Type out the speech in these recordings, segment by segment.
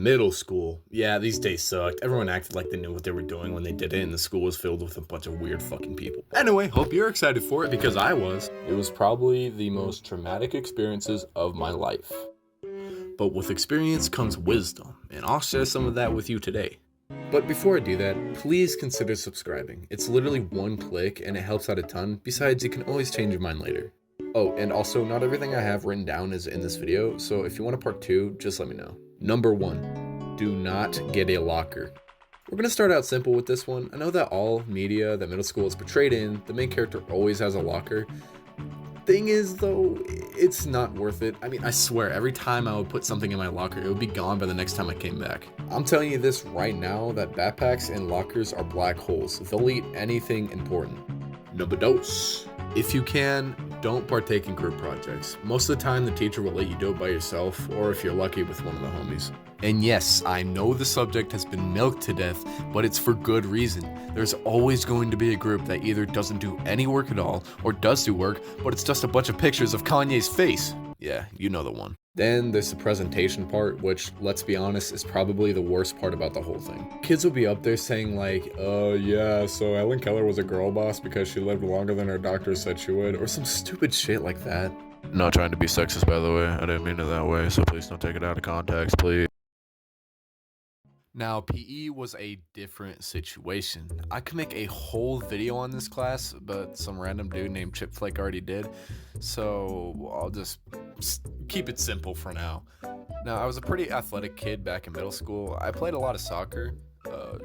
Middle school. Yeah, these days sucked. Everyone acted like they knew what they were doing when they did it, and the school was filled with a bunch of weird fucking people. Anyway, hope you're excited for it because I was. It was probably the most traumatic experiences of my life. But with experience comes wisdom, and I'll share some of that with you today. But before I do that, please consider subscribing. It's literally one click and it helps out a ton. Besides, you can always change your mind later. Oh, and also, not everything I have written down is in this video, so if you want a part 2, just let me know. Number 1, do not get a locker. We're going to start out simple with this one. I know that all media that middle school is portrayed in, the main character always has a locker. Thing is, though, it's not worth it. I mean, I swear, every time I would put something in my locker, it would be gone by the next time I came back. I'm telling you this right now, that backpacks and lockers are black holes. They'll eat anything important. Number 2, if you can, don't partake in group projects. Most of the time, the teacher will let you do it by yourself, or if you're lucky, with one of the homies. And yes, I know the subject has been milked to death, but it's for good reason. There's always going to be a group that either doesn't do any work at all, or does do work, but it's just a bunch of pictures of Kanye's face. Yeah, you know the one. Then there's the presentation part, which, let's be honest, is probably the worst part about the whole thing. Kids will be up there saying like, yeah, so Ellen Keller was a girl boss because she lived longer than her doctor said she would, or some stupid shit like that. Not trying to be sexist, by the way. I didn't mean it that way, so please don't take it out of context, please. Now, PE was a different situation. I could make a whole video on this class, but some random dude named Chip Flake already did, so I'll just keep it simple for now. Now, I was a pretty athletic kid back in middle school. I played a lot of soccer.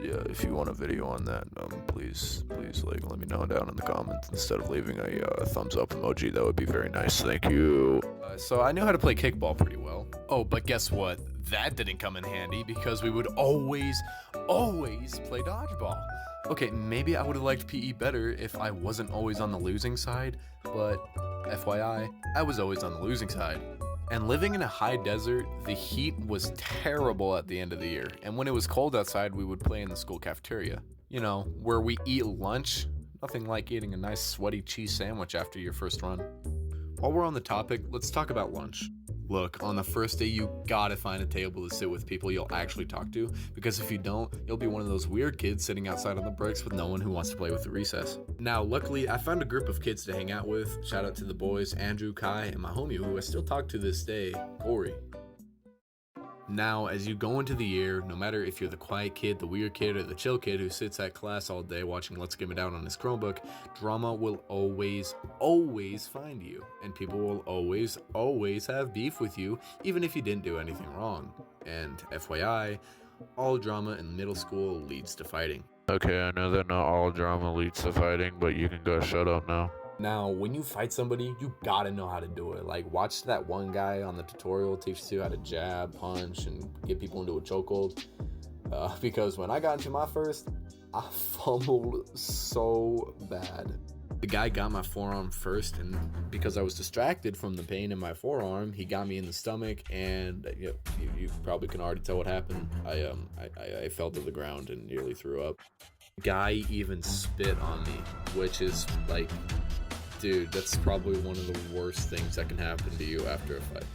Yeah, if you want a video on that, please, like, let me know down in the comments. Instead of leaving a thumbs up emoji, that would be very nice. Thank you. So I knew how to play kickball pretty well. Oh, but guess what? That didn't come in handy because we would always play dodgeball. Okay, maybe I would have liked PE better if I wasn't always on the losing side, but FYI, I was always on the losing side. And living in a high desert, the heat was terrible at the end of the year. And when it was cold outside, we would play in the school cafeteria. You know, where we eat lunch. Nothing like eating a nice sweaty cheese sandwich after your first run. While we're on the topic, let's talk about lunch. Look, on the first day, you gotta find a table to sit with people you'll actually talk to, because if you don't, you'll be one of those weird kids sitting outside on the bricks with no one who wants to play with the recess. Now, luckily, I found a group of kids to hang out with. Shout out to the boys, Andrew, Kai, and my homie who I still talk to this day, Corey. Now, as you go into the year, no matter if you're the quiet kid, the weird kid, or the chill kid who sits at class all day watching Let's Give It Out on his Chromebook, drama will always find you. And people will always have beef with you, even if you didn't do anything wrong. And FYI, all drama in middle school leads to fighting. Okay, I know that not all drama leads to fighting, but you can go shut up now. Now, when you fight somebody, you gotta know how to do it. Like, watch that one guy on the tutorial teach you how to jab, punch, and get people into a chokehold. Because when I got into my first, I fumbled so bad. The guy got my forearm first, and because I was distracted from the pain in my forearm, he got me in the stomach, and you probably can already tell what happened. I fell to the ground and nearly threw up. The guy even spit on me, which is like, dude, that's probably one of the worst things that can happen to you after a fight.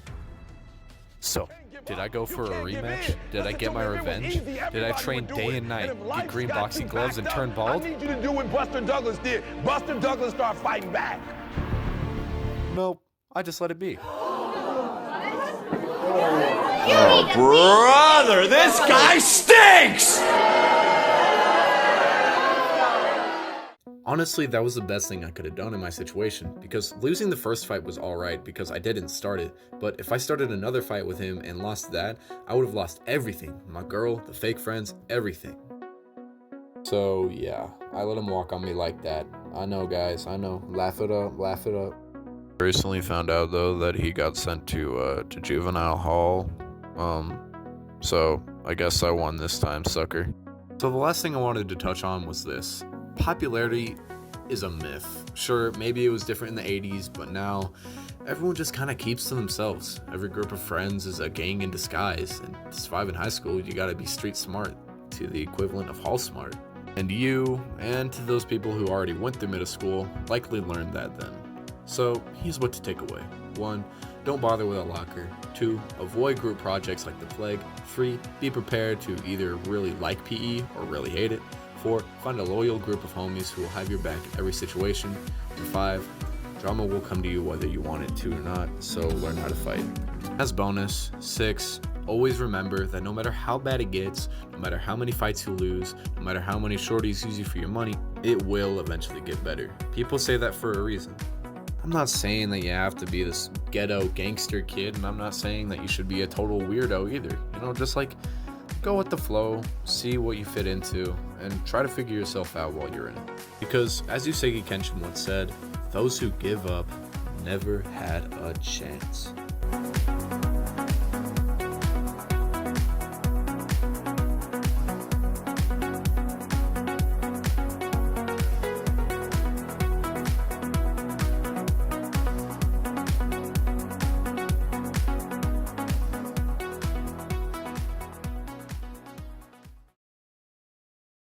So, did I go for a rematch? Did I get my revenge? Did I train day and night, get green boxing gloves, and turn bald? I need you to do what Buster Douglas did. Buster Douglas started fighting back. Nope, I just let it be. Oh, brother, this guy stinks! Honestly, that was the best thing I could have done in my situation, because losing the first fight was alright because I didn't start it, but if I started another fight with him and lost that, I would have lost everything. My girl, the fake friends, everything. So yeah, I let him walk on me like that. I know, guys, I know. Laugh it up, laugh it up. Recently found out, though, that he got sent to juvenile hall. So I guess I won this time, sucker. So the last thing I wanted to touch on was this. Popularity is a myth. Sure, maybe it was different in the 80s, but now everyone just kind of keeps to themselves. Every group of friends is a gang in disguise, and to survive in high school, you gotta be street smart, to the equivalent of hall smart. And you, and to those people who already went through middle school, likely learned that then. So here's what to take away. 1. Don't bother with a locker. 2. Avoid group projects like the plague. 3. Be prepared to either really like PE or really hate it. 4. Find a loyal group of homies who will have your back in every situation. And 5. Drama will come to you whether you want it to or not, so learn how to fight. As bonus, 6. Always remember that no matter how bad it gets, no matter how many fights you lose, no matter how many shorties use you for your money, it will eventually get better. People say that for a reason. I'm not saying that you have to be this ghetto gangster kid, and I'm not saying that you should be a total weirdo either. You know, just like go with the flow, see what you fit into, and try to figure yourself out while you're in it. Because as Usagi Kenshin once said, those who give up never had a chance.